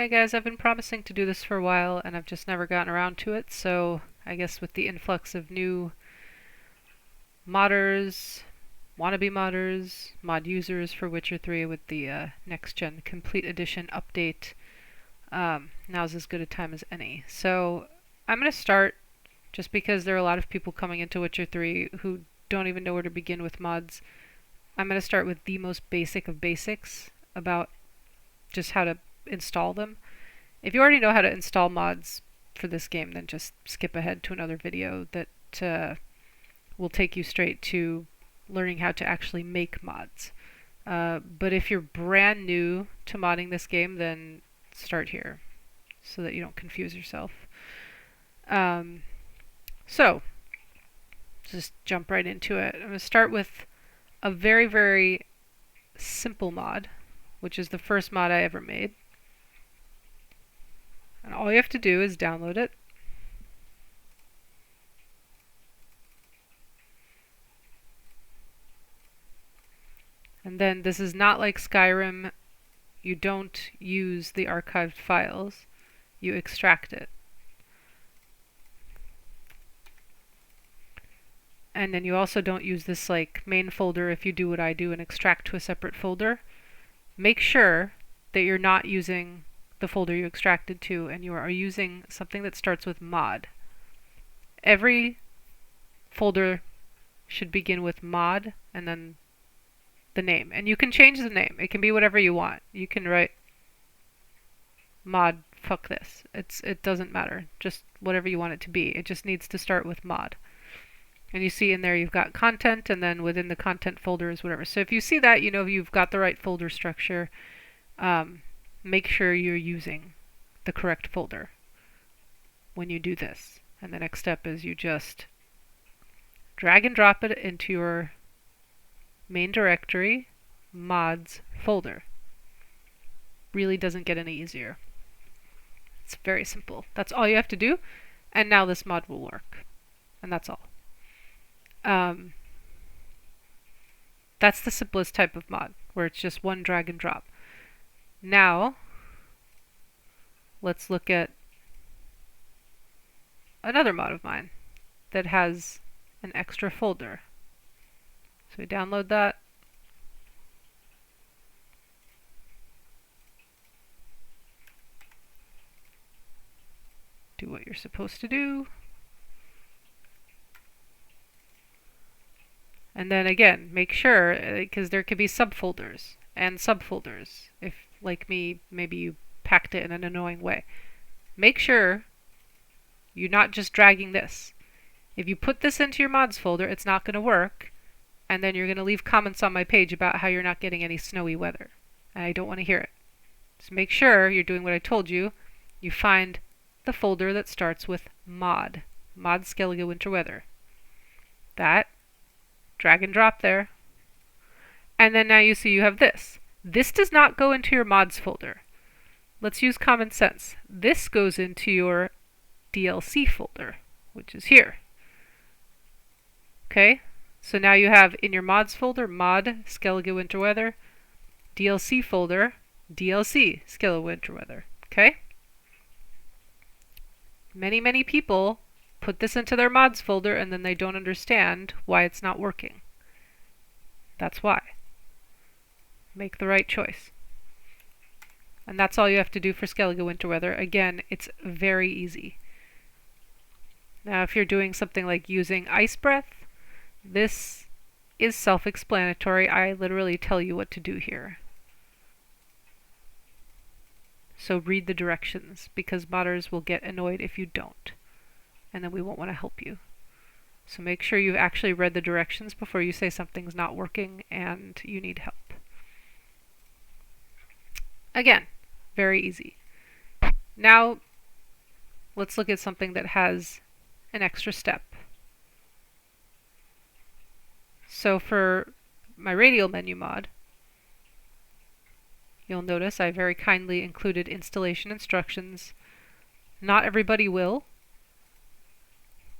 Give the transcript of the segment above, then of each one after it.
Hey guys, I've been promising to do this for a while and I've just never gotten around to it, so I guess with the influx of new modders, wannabe modders, mod users for Witcher 3 with the next gen complete edition update, now's as good a time as any. So I'm going to start just because there are a lot of people coming into Witcher 3 who don't even know where to begin with mods. I'm going to start with the most basic of basics about just how to install them. If you already know how to install mods for this game, then just skip ahead to another video that will take you straight to learning how to actually make mods. But if you're brand new to modding this game, then start here so that you don't confuse yourself. So, just jump right into it. I'm going to start with a very, very simple mod, which is the first mod I ever made. And all you have to do is download it. And then this is not like Skyrim. You don't use the archived files. You extract it. And then you also don't use this like main folder if you do what I do and extract to a separate folder. Make sure that you're not using the folder you extracted to and you are using something that starts with mod. Every folder should begin with mod and then the name. And you can change the name. It can be whatever you want. You can write mod fuck this. It doesn't matter. Just whatever you want it to be. It just needs to start with mod. And you see in there you've got content, and then within the content folder is whatever. So if you see that, you know you've got the right folder structure. Make sure you're using the correct folder when you do this. And the next step is you just drag and drop it into your main directory, mods folder. Really doesn't get any easier. It's very simple. That's all you have to do, and now this mod will work. And that's all. That's the simplest type of mod, where it's just one drag and drop. Now, let's look at another mod of mine that has an extra folder. So we download that. Do what you're supposed to do. And then again, make sure, because there could be subfolders and subfolders. If, like me, maybe you packed it in an annoying way. Make sure you're not just dragging this. If you put this into your mods folder, it's not going to work, and then you're going to leave comments on my page about how you're not getting any snowy weather. And I don't want to hear it. So make sure you're doing what I told you. You find the folder that starts with mod. Mod Skellige Winter Weather. That. Drag and drop there. And then now you see you have this. This does not go into your mods folder. Let's use common sense. This goes into your DLC folder, which is here. Okay? So now you have in your mods folder, mod Skellige Winter Weather, DLC folder, DLC Skellige Winter Weather. Okay? Many people put this into their mods folder and then they don't understand why it's not working. That's why. Make the right choice. And that's all you have to do for Skellige Winter Weather. Again, it's very easy. Now if you're doing something like using Ice Breath, this is self-explanatory. I literally tell you what to do here. So read the directions, because modders will get annoyed if you don't. And then we won't want to help you. So make sure you've actually read the directions before you say something's not working and you need help. Again, very easy. Now, let's look at something that has an extra step. So for my radial menu mod, you'll notice I very kindly included installation instructions. Not everybody will,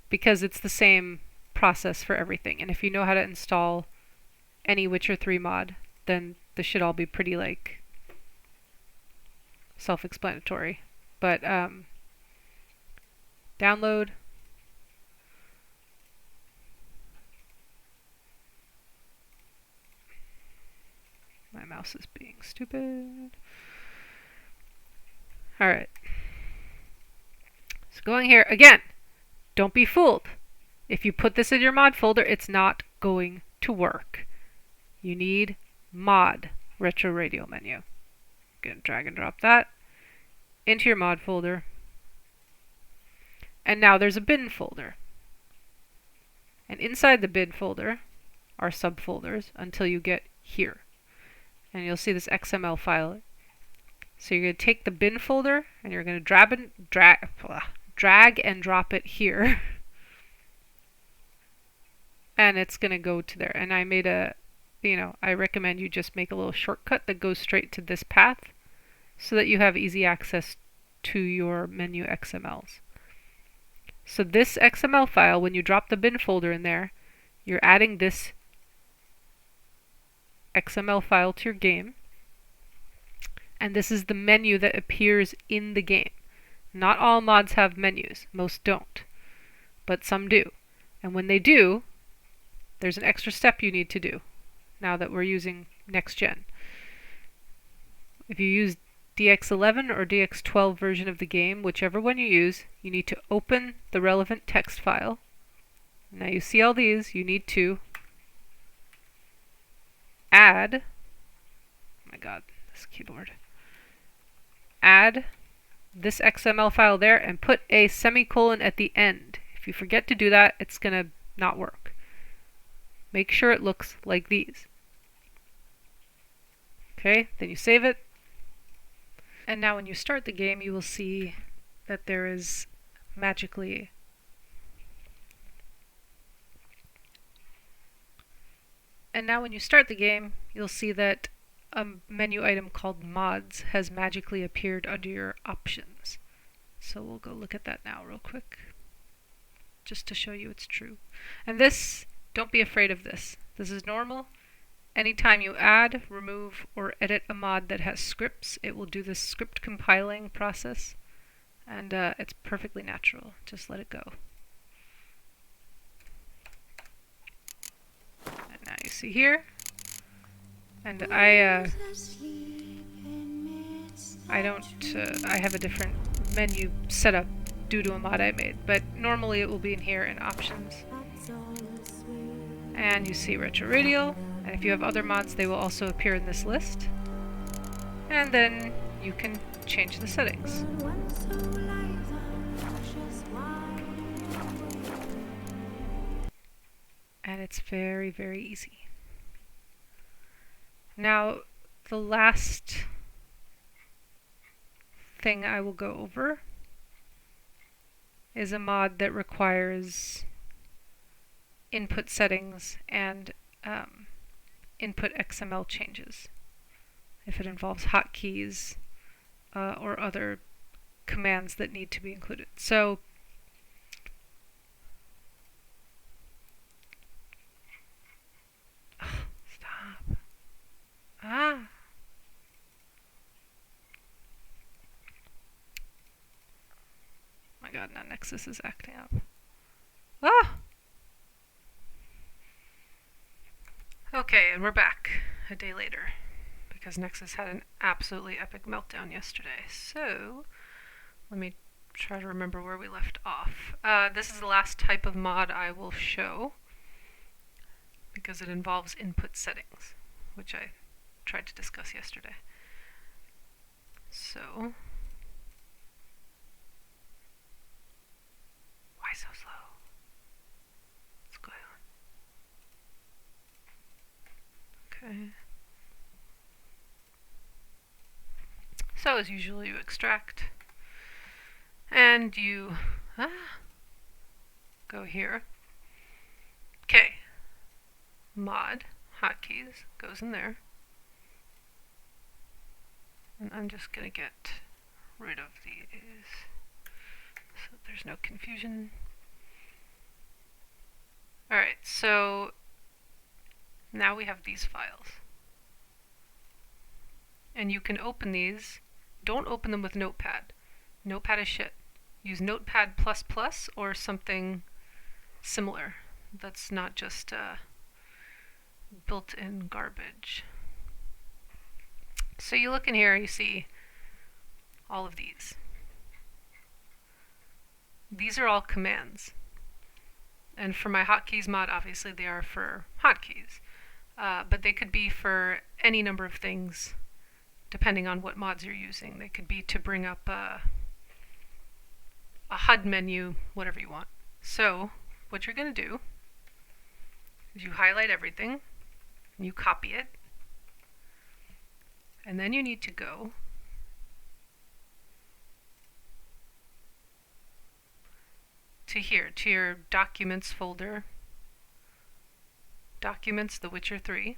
because it's the same process for everything. And if you know how to install any Witcher 3 mod, then this should all be pretty like self-explanatory. But download. My mouse is being stupid. Alright. So going here, again, don't be fooled. If you put this in your mod folder, it's not going to work. You need mod retro radio menu. Gonna drag and drop that into your mod folder. And now there's a bin folder. And inside the bin folder are subfolders until you get here. And you'll see this XML file. So you're going to take the bin folder and you're going to drag and drop it here. And it's going to go to there. And I made a, I recommend you just make a little shortcut that goes straight to this path so that you have easy access to your menu XMLs. So this XML file, when you drop the bin folder in there, you're adding this XML file to your game. And this is the menu that appears in the game. Not all mods have menus. Most don't. But some do. And when they do, there's an extra step you need to do now that we're using Next Gen. If you use DX11 or DX12 version of the game, whichever one you use, you need to open the relevant text file. Now you see all these, you need to add, oh my god, this keyboard, add this XML file there and put a semicolon at the end. If you forget to do that, it's going to not work. Make sure it looks like these. Okay, then you save it. And now when you start the game, you will see that there is magically you'll see that a menu item called Mods has magically appeared under your options. So we'll go look at that now real quick, just to show you it's true. And this, don't be afraid of this. This is normal. Anytime you add, remove, or edit a mod that has scripts, it will do this script compiling process. And it's perfectly natural. Just let it go. And now you see here. And I have a different menu set up due to a mod I made. But normally it will be in here in options. And you see Retro Radial. And if you have other mods, they will also appear in this list. And then you can change the settings. And it's very, very easy. Now, the last thing I will go over is a mod that requires input settings and input XML changes if it involves hotkeys or other commands that need to be included. So stop. My god, now Nexus is acting up. Okay, and we're back a day later because Nexus had an absolutely epic meltdown yesterday. So, let me try to remember where we left off. This is the last type of mod I will show because it involves input settings, which I tried to discuss yesterday. So, why so slow? What's going on? Okay. So as usual, you extract and you go here. Okay. Mod hotkeys goes in there. And I'm just going to get rid of these so there's no confusion. Alright, so now we have these files. And you can open these don't open them with Notepad. Notepad is shit. Use Notepad++ or something similar that's not just built-in garbage. So you look in here, you see all of these. These are all commands. And for my hotkeys mod, obviously they are for hotkeys. But they could be for any number of things depending on what mods you're using. They could be to bring up a HUD menu, whatever you want. So what you're going to do is you highlight everything, and you copy it, and then you need to go to here, to your Documents folder, Documents, The Witcher 3,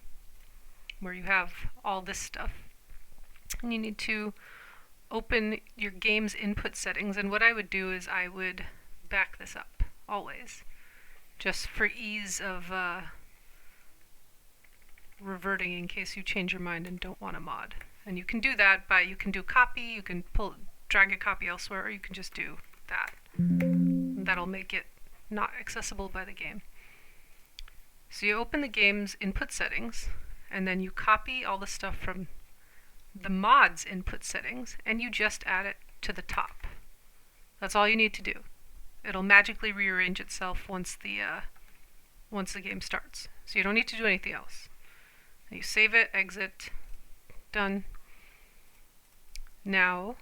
where you have all this stuff. And you need to open your game's input settings, and what I would do is I would back this up, always, just for ease of reverting in case you change your mind and don't want a mod. And you can do that by, you can do copy, you can drag a copy elsewhere, or you can just do that. That'll make it not accessible by the game. So you open the game's input settings, and then you copy all the stuff from the mod's input settings, and you just add it to the top. That's all you need to do. It'll magically rearrange itself once the game starts. So you don't need to do anything else. And you save it, exit, done. Now,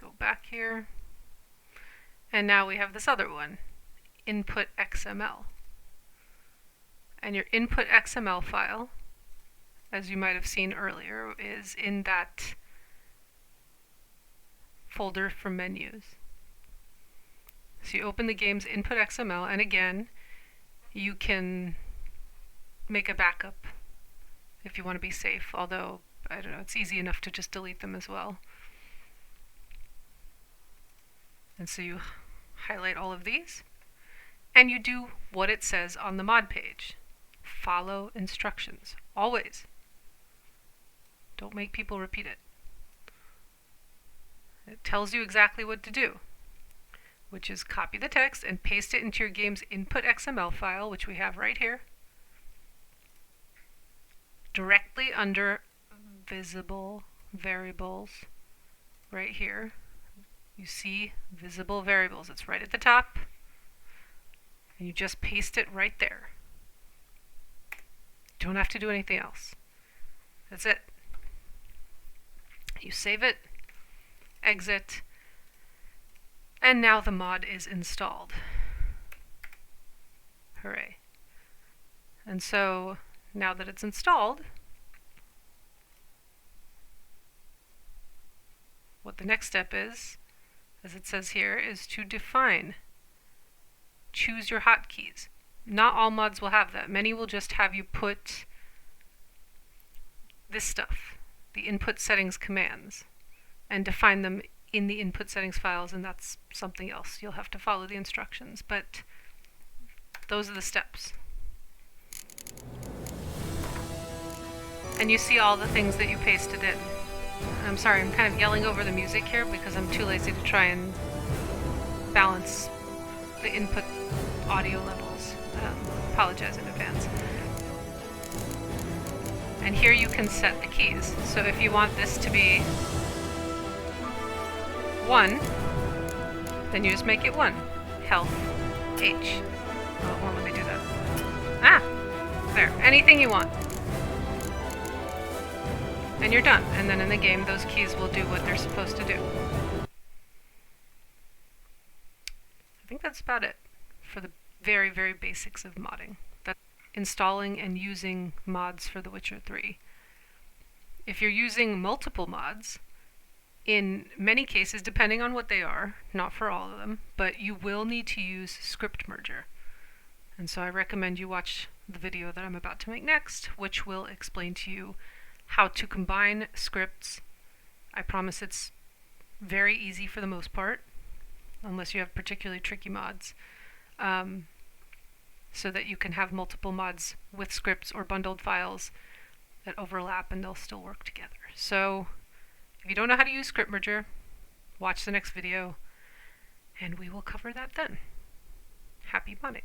go back here, and now we have this other one, input XML. And your input XML file, as you might have seen earlier, is in that folder for menus. So you open the game's input XML, and again, you can make a backup if you want to be safe, although, I don't know, it's easy enough to just delete them as well. And so you highlight all of these, and you do what it says on the mod page. Follow instructions, always. Don't make people repeat it. It tells you exactly what to do, which is copy the text and paste it into your game's input XML file, which we have right here, directly under visible variables, right here. You see visible variables. It's right at the top, and you just paste it right there. Don't have to do anything else. That's it. You save it, exit, and now the mod is installed. Hooray. And so now that it's installed, what the next step is, as it says here, is to define. Choose your hotkeys. Not all mods will have that. Many will just have you put this stuff, the input settings commands, and define them in the input settings files, and that's something else. You'll have to follow the instructions, but those are the steps. And you see all the things that you pasted in. I'm sorry, I'm kind of yelling over the music here because I'm too lazy to try and balance the input audio levels. Apologize in advance. And here you can set the keys. So if you want this to be 1, then you just make it 1. Health H. Oh, it won't let me do that. Ah! There. Anything you want. And you're done. And then in the game, those keys will do what they're supposed to do. I think that's about it for the very, very basics of modding. That's installing and using mods for The Witcher 3. If you're using multiple mods, in many cases, depending on what they are, not for all of them, but you will need to use Script Merger. And so I recommend you watch the video that I'm about to make next, which will explain to you how to combine scripts. I promise it's very easy for the most part, unless you have particularly tricky mods. so that you can have multiple mods with scripts or bundled files that overlap and they'll still work together. So if you don't know how to use Script Merger, watch the next video and we will cover that then. Happy modding!